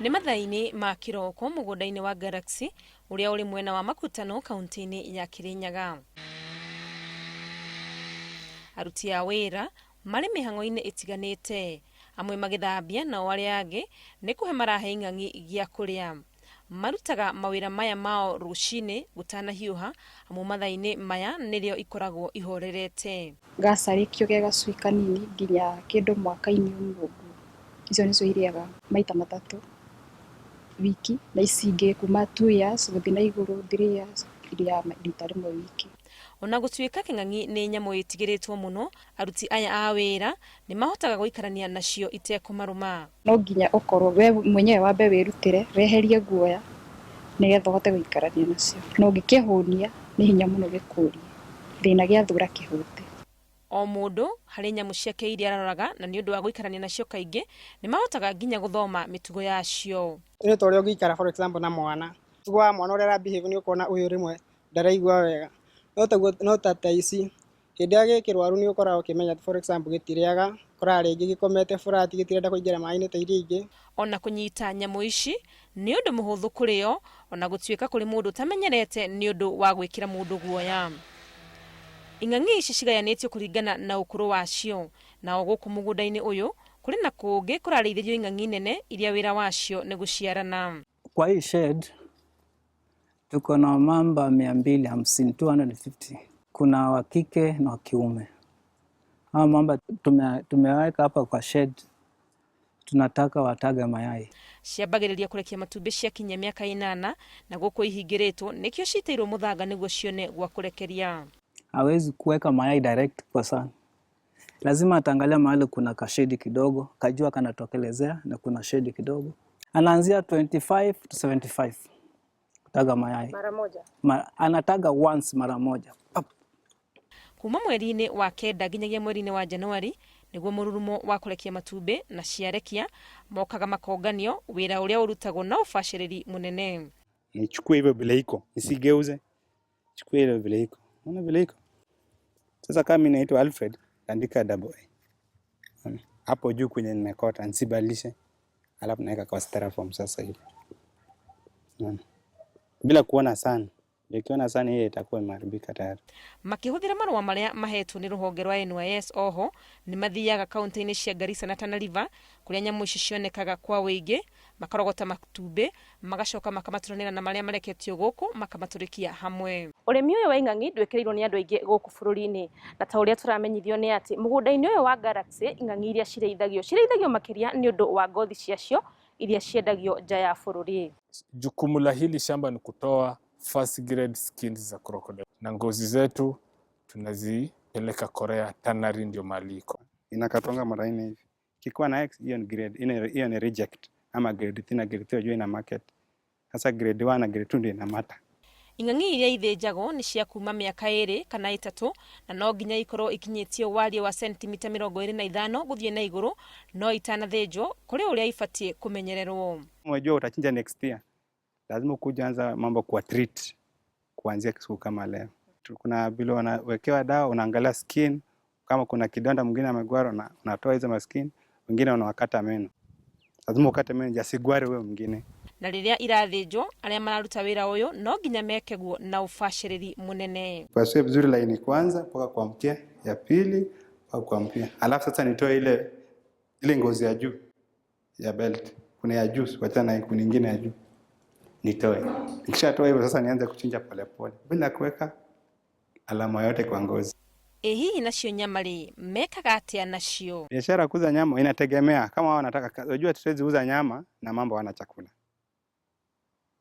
Nĩ mathaa-inĩ ma kĩroko mũgũnda-inĩ wa Galaxy ũrĩa ũrĩ mwena wa Makutano kaunti-inĩ ya Kirinyaga. Aruti a wĩra marĩ mĩhang'o-inĩ ĩtiganĩte, amwe magĩthambia nao arĩa angĩ nĩ kũhe marahe ing'ang'i gĩa kũrĩa. Marutaga mawĩra maya mao rũcinĩ gũtanahiũha, amu mathaa-inĩ maya nĩrĩo ikoragwo ihorerete. Gacarĩkio ge gacui kanini nginya kĩndũ mwaka-inĩ ũmwe. Icio nĩcio irĩaga maita matatũ wiki, na ici ingĩ kuma 2 years gũthiĩ na igũrũ 3 years iria rita rĩmwe wiki. Ona gũtuĩka kĩng'ang'i nĩ nyamũ ĩtigĩrĩtwo mũno, aruti aya a wĩra nĩ mahotaga gũikarania nacio itekũmarũma. No nginya ũkorwo we mwenyewe wambe wĩrutĩre, weherie guoya nĩgetha ũhote gũikarania nacio. Na ũngĩkĩhũnia nĩ hinya mũno gĩkũrie, thĩna gĩathũra kĩhũte. O mũndũ harĩ nyamũ ciake iria aroraga, na nĩ ũndũ wa gũikarania nacio kaingĩ nĩ mahotaga nginya gũthoma mĩtugo yacio. Nĩ ta ũrĩa ũngĩikara for example na mwana. Mĩtugo wa mwana ũrĩa arabehave nĩ ũkona ũyũ rĩmwe ndaraigua wega. No ta ici, hĩndĩ ĩrĩa gĩkĩrwaru nĩ ũkoraga ũkĩmenya for example gĩtirĩaga, ũkoraga rĩngĩ gĩkomete flat gĩtirenda kũingĩra maĩ-inĩ ta iria ingĩ. Ona kũnyita nyamũ ici nĩ ũndũ mũhũthũ kũrĩo, ona gũtuĩka kũrĩ mũndũ ũtamenyerete nĩ ũndũ wa gwĩkĩra mũndũ guoya. Ing'ang'i ici cigayanĩtio kũringana na ũkũrũ wacio, na gũkũ mũgũnda-inĩ ũyũ kũrĩ na kũngĩ kũrarĩithĩrio ing'ang'i nene iria wĩra wacio nĩ gũciarana. Kwa hii shed tuko na mamba 250, 250. Kuna wa kike na wa kiume. Hawa mamba tumeweka hapa kwa shed, tunataka watage mayai. Ciambagĩrĩria kũrekia matumbĩ ciakinya mĩaka 8, na gũkũ ihingĩrĩtwo nĩkĩo citeirwo mũthanga nĩguo cione gwa kũrekeria. Hawezi kuweka mayai direct kwa sana. Lazima ataangalia mahali kuna kashedi kidogo, kajua kanatokelezea na kuna shedi kidogo. Anaanzia 25 to 75 kutaga mayai. Mara moja? Anataga once mara moja. Kuma mweri-inĩ wa kenda nginyagia mweri-inĩ wa Januari nĩguo mũrurumo wa kũrekia matumbĩ na ciarekia mokaga makonganio, wĩra ũrĩa ũrutagwo na ũbacĩrĩri mũnene. Nichukue hivyo vile iko, nisigeuze. Chukue hivyo vile iko. Unaona vile iko? Sasa kama mimi naitwa Alfred, andika double A. Hapo juu kwenye nimekota nisibadilishe. Alafu naweka kwa styrofoam sasa hivi. Bila kuona sana. Ikiona sana hiyo itakuwa imeharibika tayari. Makĩhũthĩra marũa marĩa mahetwo nĩ rũhonge rwa NYS, oho nĩ mathiaga kaunti-inĩ cia Garissa na Tana River kũrĩa nyamũ ici cionekaga kwa wĩingĩ, makarogota matumbĩ, magacoka makamaturanĩra na marĩa mareketio gũkũ makamatũrĩkia hamwe. Ũrĩmi ũyũ wa ing'ang'i ndwĩkĩrĩirwo nĩ andũ aingĩ gũkũ bũrũri-inĩ, na ta ũrĩa tũramenyithio nĩ atĩ mũgũnda-inĩ ũyũ wa Galaxy ing'ang'i iria cirĩithagio makĩria nĩ ũndũ wa ngothi ciacio iria ciendagio nja ya bũrũri. Jukumu la hili shamba ni kutoa first grade skins za crocodile, na ngozi zetu tunazipeleka Korea, Tannery ndio maliko. Inakatwanga mara 4 hivi. Kikuwa na X hiyo ni grade, hiyo ni reject ama grade 3 na grade 2 juu ina market. Sasa grade 1 na grade 2 ndio ina mata. Ing'ang'i iria ithĩnjagwo nĩ cia kuma mĩaka 2 kana 3, na no nginya ikorwo ikinyĩtio warie wa sentimita 25 gũthiĩ na igũrũ, no itanathĩnjwo kũrĩ ũrĩa ibatiĩ kũmenyererwo. Unajua utachinja next year, lazima kuanza mambo kwa treat kuanzia siku kama leo. Kuna vile wanawekewa dawa, unaangalia skin, kama kuna kidonda mwingine amegwara unatoa hizo maskin, wengine wanawakata meno. Lazima ukate meno jasigware wewe mwingine. Na rĩrĩa irathĩnjwo arĩa mararuta wĩra ũyũ no nginya mekeguo na ũbacĩrĩri mũnene. Pasue vizuri laini kwanza mpaka kwa mkia ya pili au kwa mkia. Alafu sasa nitoe ile ngozi ya juu ya belt. Kuna ya juu, wachana na kuna nyingine ya juu. Nitoe. Nikishatoa hivyo sasa nianze kuchinja polepole bila kuweka alama yote kwa ngozi. Hihi nacio nyama mekaga atĩa nacio? Biashara kuuza nyama inategemea kama wao wanataka. Unajua tuwezi uza nyama na mamba wana chakula.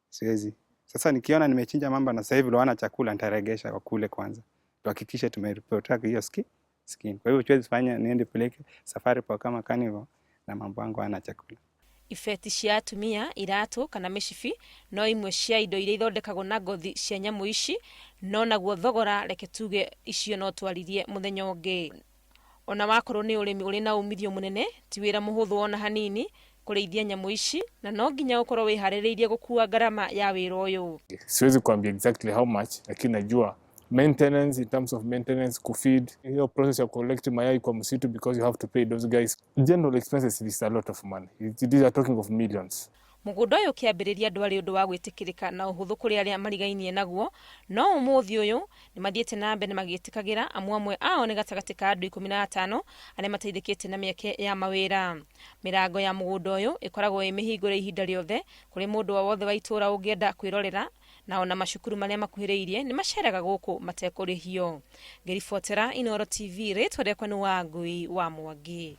Siwezi. Sasa nikiona nimechinja mamba na sasa hivi wana chakula, nitaregesha wakule kwanza. Tuhakikishe tumeripota hiyo skin. Kwa hivyo tuwezi fanya niende peleke safari kwa kama carnival na mambo yangu wana chakula. Ifeti cia atumia, iratũ kana mĩcibi no imwe cia indo iria ithondekagwo na ngothi cia nyamũ ici, no naguo thogora reke tuge icio no twaririe mũthenya ũngĩ. Ona wakorwo nĩ ũrĩmi ũrĩ na umithio mũnene, ti wĩra mũhũthũ ona hanini kũrĩithia nyamũ ici, na no nginya ũkorwo wĩharĩrĩirie gũkua gharama ya wĩra ũyũ. Siwezi kuambia exactly how much, lakini najua maintenance, in terms of maintenance, kufeed, hiyo process ya collect mayai kwa msitu, because you have to pay those guys. General expenses is a lot of money. These are talking of millions. Mũgũnda ũyũ ũkĩambĩrĩria ndwarĩ ũndũ wa gwĩtĩkĩrĩka na ũhũthũ kũrĩ arĩa marigainie naguo, no ũmũthĩ ũyũ nĩ mathiĩte na mbere magĩtĩkagĩra, amwe ao nĩ gatagatĩ ka andũ 15 arĩa mateithĩkĩte na mĩeke ya mawĩra. Mĩrango ya mũgũnda ũyũ ĩkoragwo ĩ mĩhingũre ihinda rĩothe kũrĩ mũndũ o wothe wa itũũra ũngĩenda kwĩrorera, na ona macukuru marĩa makuhĩrĩirie nĩ maceraga gũkũ matekũrĩhio. Ngĩribotera Inooro TV, rĩtwa rĩakwa nĩ Wangui wa Mwangi.